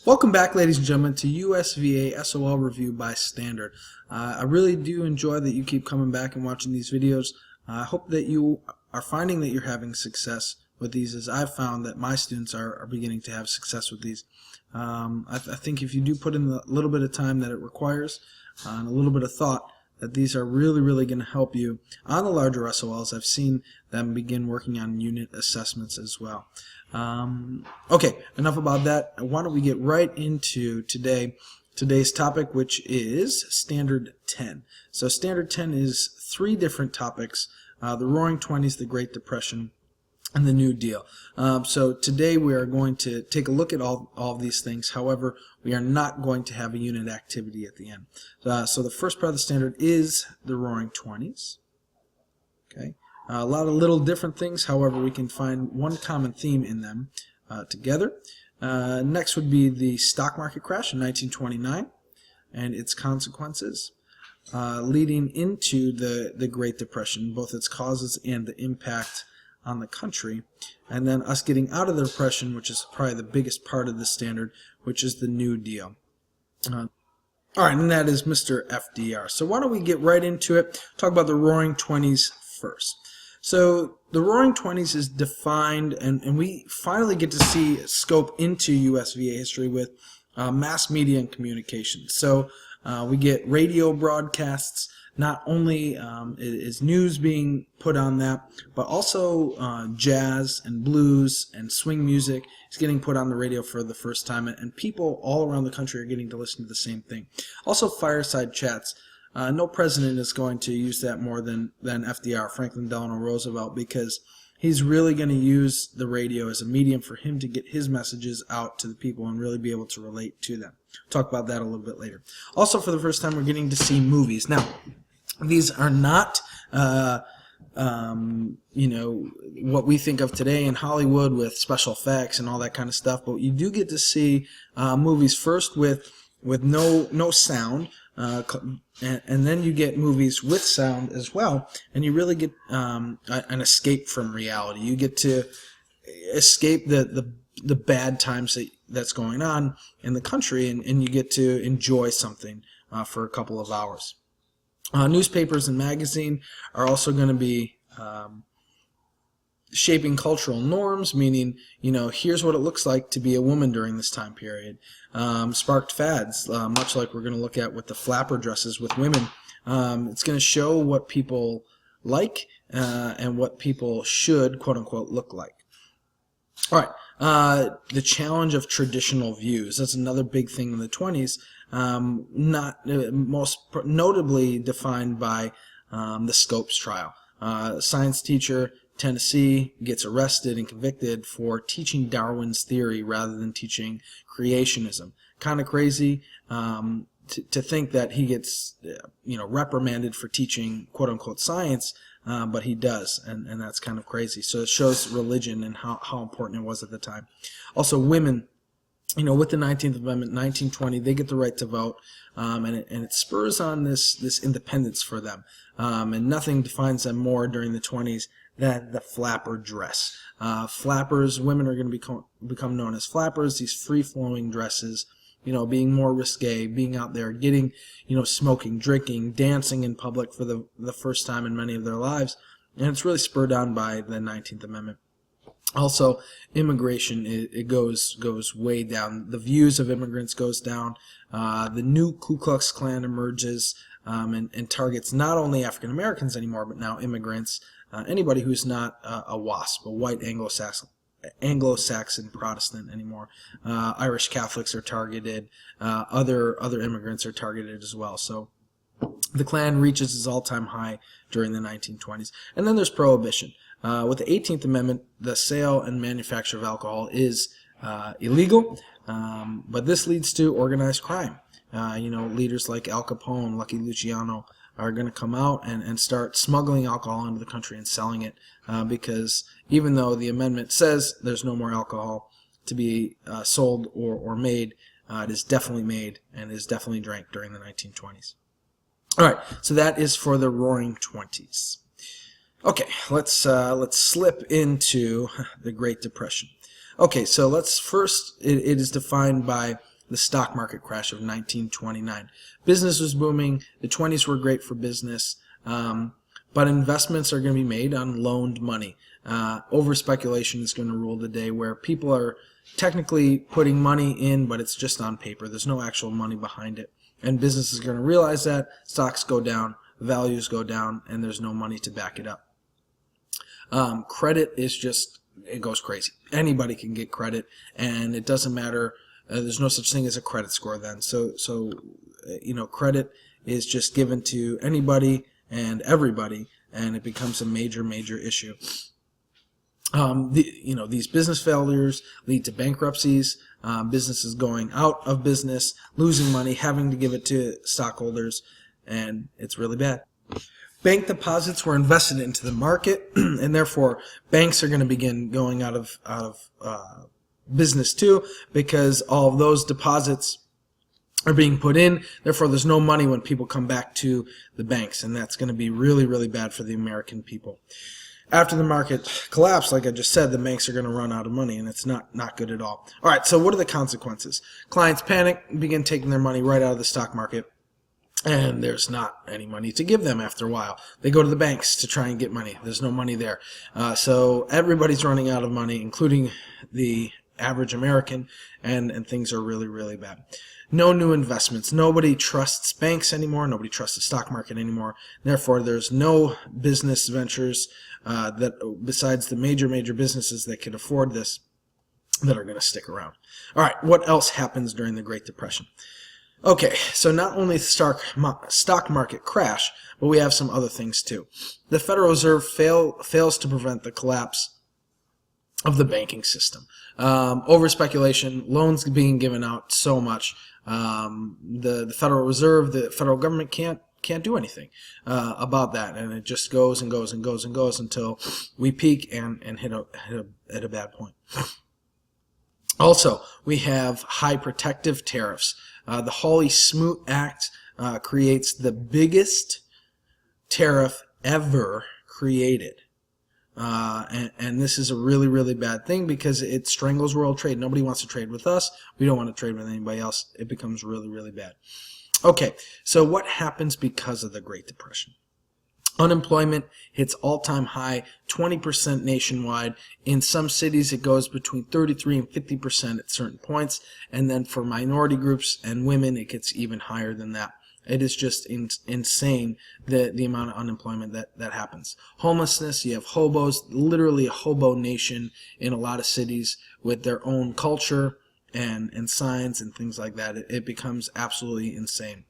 Welcome back, ladies and gentlemen, to USVA SOL Review by Standard. I really do enjoy that you keep coming back and watching these videos. I hope that you are finding that you're having success with these, as I've found that my students are beginning to have success with these. I think if you do put in the little bit of time that it requires and a little bit of thought, that these are really going to help you on the larger SOLs. I've seen them begin working on unit assessments as well. Okay, enough about that. Why don't we get right into today's topic, which is Standard 10. So Standard 10 is three different topics: the Roaring Twenties, the Great Depression, and the New Deal. So today we are going to take a look at all of these things. However, we are not going to have a unit activity at the end. So the first part of the standard is the Roaring Twenties. Okay. A lot of little different things, however, we can find one common theme in them together. Next would be the stock market crash in 1929 and its consequences, leading into the Great Depression, both its causes and the impact on the country, and then us getting out of the Depression, which is probably the biggest part of the standard, which is the New Deal. All right, and that is Mr. FDR. So why don't we get right into it, talk about the Roaring Twenties first. So the Roaring Twenties is defined, and we finally get to see scope into USVA history with mass media and communication. So we get radio broadcasts. Not only is news being put on that, but also jazz and blues and swing music is getting put on the radio for the first time, and people all around the country are getting to listen to the same thing. Also, fireside chats. No president is going to use that more than FDR, Franklin Delano Roosevelt, because he's really going to use the radio as a medium for him to get his messages out to the people and really be able to relate to them. Talk about that a little bit later. Also, for the first time, we're getting to see movies. Now, these are not, what we think of today in Hollywood with special effects and all that kind of stuff, but you do get to see movies first with no sound, and then you get movies with sound as well, and you really get an escape from reality. You get to escape the bad times that's going on in the country, and you get to enjoy something for a couple of hours. Newspapers and magazine are also going to be shaping cultural norms, meaning, here's what it looks like to be a woman during this time period. Sparked fads, much like we're going to look at with the flapper dresses with women. It's going to show what people like and what people should, quote unquote, look like. All right, the challenge of traditional views. That's another big thing in the 20s, most notably defined by the Scopes trial. Science teacher, Tennessee, gets arrested and convicted for teaching Darwin's theory rather than teaching creationism. Kind of crazy to think that he gets reprimanded for teaching quote-unquote science, but he does, and that's kind of crazy. So it shows religion and how important it was at the time. Also, women, with the 19th Amendment, 1920, they get the right to vote, and it spurs on this independence for them. And nothing defines them more during the 20s than the flapper dress. Flappers, women are going to become known as flappers, these free-flowing dresses, being more risque, being out there, getting, smoking, drinking, dancing in public for the first time in many of their lives. And it's really spurred on by the 19th Amendment. Also, immigration, it goes way down. The views of immigrants goes down. The new Ku Klux Klan emerges and targets not only African Americans anymore, but now immigrants, anybody who's not a WASP, a white Anglo-Saxon Protestant anymore. Irish Catholics are targeted. Other immigrants are targeted as well. So the Klan reaches its all-time high during the 1920s. And then there's Prohibition. With the 18th Amendment, the sale and manufacture of alcohol is illegal, but this leads to organized crime. Leaders like Al Capone, Lucky Luciano are going to come out and start smuggling alcohol into the country and selling it, because even though the amendment says there's no more alcohol to be sold or made, it is definitely made and is definitely drank during the 1920s. All right, so that is for the Roaring Twenties. Okay, let's slip into the Great Depression. Okay, so let's first, it is defined by the stock market crash of 1929. Business was booming. The 20s were great for business, but investments are going to be made on loaned money. Over speculation is going to rule the day, where people are technically putting money in, but it's just on paper. There's no actual money behind it. And businesses are going to realize that. Stocks go down, values go down, and there's no money to back it up. Credit is just, it goes crazy. Anybody can get credit, and it doesn't matter. There's no such thing as a credit score then. So credit is just given to anybody and everybody, and it becomes a major issue. These business failures lead to bankruptcies, businesses going out of business, losing money, having to give it to stockholders, and it's really bad. Bank deposits were invested into the market, and therefore banks are going to begin going out of business too, because all of those deposits are being put in. Therefore, there's no money when people come back to the banks, and that's going to be really bad for the American people. After the market collapse, like I just said, the banks are going to run out of money, and it's not good at all. All right, so what are the consequences? Clients panic, begin taking their money right out of the stock market, and there's not any money to give them after a while. They go to the banks to try and get money. There's no money there. So everybody's running out of money, including the average American, and things are really bad. No new investments. Nobody trusts banks anymore. Nobody trusts the stock market anymore. Therefore, there's no business ventures that, besides the major businesses that can afford this, that are going to stick around. All right, what else happens during the Great Depression? Okay, so not only the stock market crash, but we have some other things too. The Federal Reserve fails to prevent the collapse of the banking system. Over speculation, loans being given out so much. The Federal Reserve, the federal government can't do anything about that, and it just goes and goes until we peak and hit a bad point. Also, we have high protective tariffs. The Hawley-Smoot Act creates the biggest tariff ever created. And this is a really bad thing, because it strangles world trade. Nobody wants to trade with us. We don't want to trade with anybody else. It becomes really bad. Okay, so what happens because of the Great Depression? Unemployment hits all-time high, 20% nationwide. In some cities, it goes between 33 and 50% at certain points. And then for minority groups and women, it gets even higher than that. It is just insane, the amount of unemployment that happens. Homelessness, you have hobos, literally a hobo nation in a lot of cities with their own culture and signs and things like that. It becomes absolutely insane.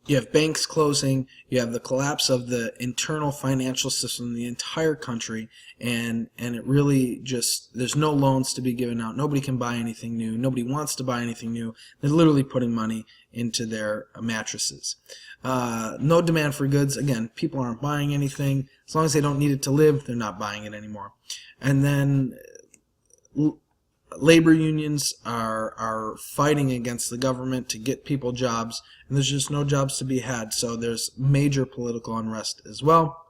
You have banks closing, you have the collapse of the internal financial system in the entire country, and it really just, there's no loans to be given out. Nobody can buy anything new. Nobody wants to buy anything new. They're literally putting money into their mattresses. No demand for goods. Again, people aren't buying anything. As long as they don't need it to live, they're not buying it anymore. And then labor unions are fighting against the government to get people jobs, and there's just no jobs to be had, so there's major political unrest as well.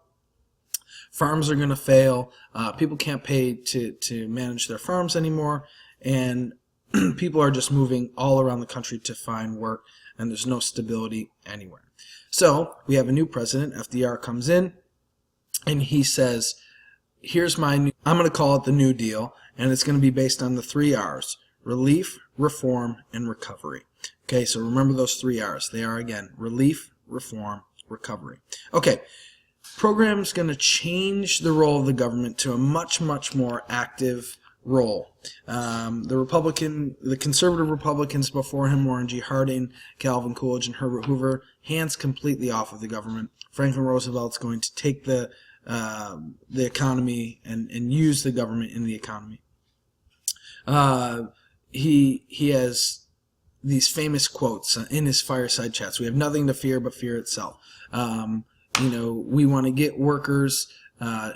Farms are going to fail. People can't pay to manage their farms anymore, and people are just moving all around the country to find work, and there's no stability anywhere. So we have a new president. FDR comes in, and he says, here's my new, I'm going to call it the New Deal, and it's going to be based on the 3 R's: relief, reform, and recovery. Okay, so remember those 3 R's. They are, again, relief, reform, recovery. Okay, program's going to change the role of the government to a much more active role. The conservative Republicans before him, Warren G. Harding, Calvin Coolidge, and Herbert Hoover, hands completely off of the government. Franklin Roosevelt's going to take the economy and use the government in the economy. He has these famous quotes in his fireside chats. We have nothing to fear but fear itself. We want to get workers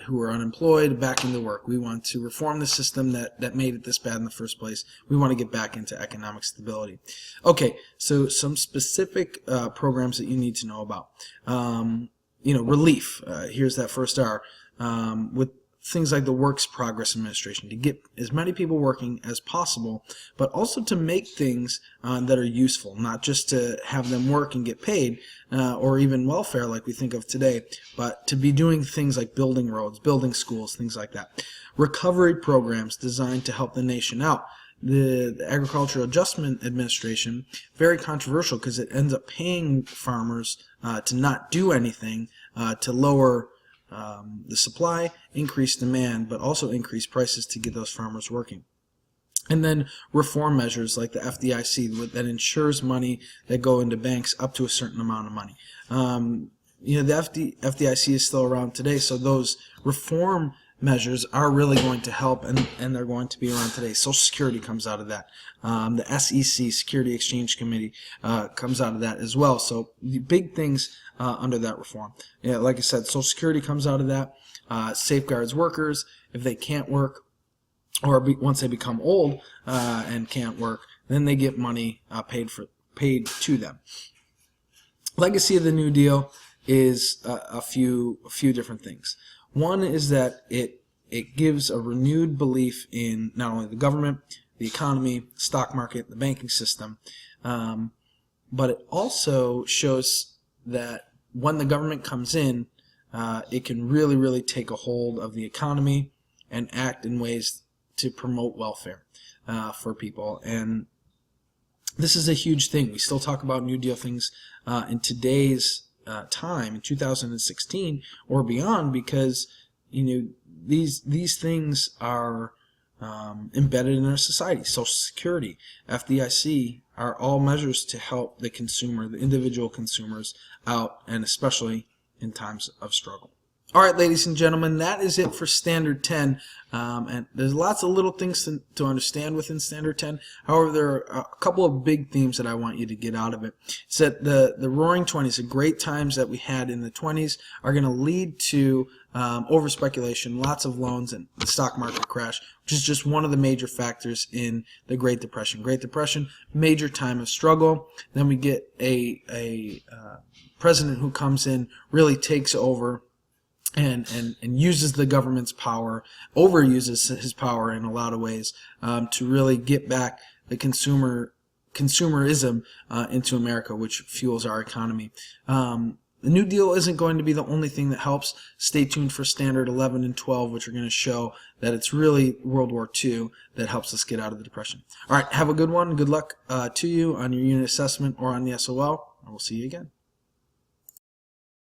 who are unemployed back into work. We want to reform the system that made it this bad in the first place. We want to get back into economic stability. Okay, so some specific programs that you need to know about. Relief. Here's that first R. things like the Works Progress Administration to get as many people working as possible, but also to make things that are useful, not just to have them work and get paid, or even welfare like we think of today, but to be doing things like building roads, building schools, things like that. Recovery programs designed to help the nation out. The Agricultural Adjustment Administration, very controversial because it ends up paying farmers to not do anything, to lower the supply, increase demand, but also increase prices to get those farmers working. And then reform measures like the FDIC that ensures money that go into banks up to a certain amount of money. The FDIC is still around today, so those reform measures are really going to help, and they're going to be around today. Social Security comes out of that. The SEC, Security Exchange Committee, comes out of that as well. So the big things under that reform. Like I said, Social Security comes out of that. Safeguards workers if they can't work, or once they become old and can't work, then they get money paid to them. Legacy of the New Deal is a few different things. One is that it gives a renewed belief in not only the government, the economy, stock market, the banking system, but it also shows that when the government comes in, it can really take a hold of the economy and act in ways to promote welfare for people. And this is a huge thing. We still talk about New Deal things in today's time, in 2016 or beyond, because these things are embedded in our society. Social Security, FDIC are all measures to help the consumer, the individual consumers out, and especially in times of struggle. All right, ladies and gentlemen, that is it for Standard 10. And there's lots of little things to understand within Standard 10. However, there are a couple of big themes that I want you to get out of it. It's that the Roaring '20s, the great times that we had in the 20s, are going to lead to over-speculation, lots of loans, and the stock market crash, which is just one of the major factors in the Great Depression. Great Depression, major time of struggle. Then we get a president who comes in, really takes over, and uses the government's power, overuses his power in a lot of ways, to really get back the consumerism into America, which fuels our economy. The New Deal isn't going to be the only thing that helps. Stay tuned for Standard 11 and 12, which are going to show that it's really World War II that helps us get out of the Depression. All right, have a good one. Good luck to you on your unit assessment or on the SOL, and we'll see you again.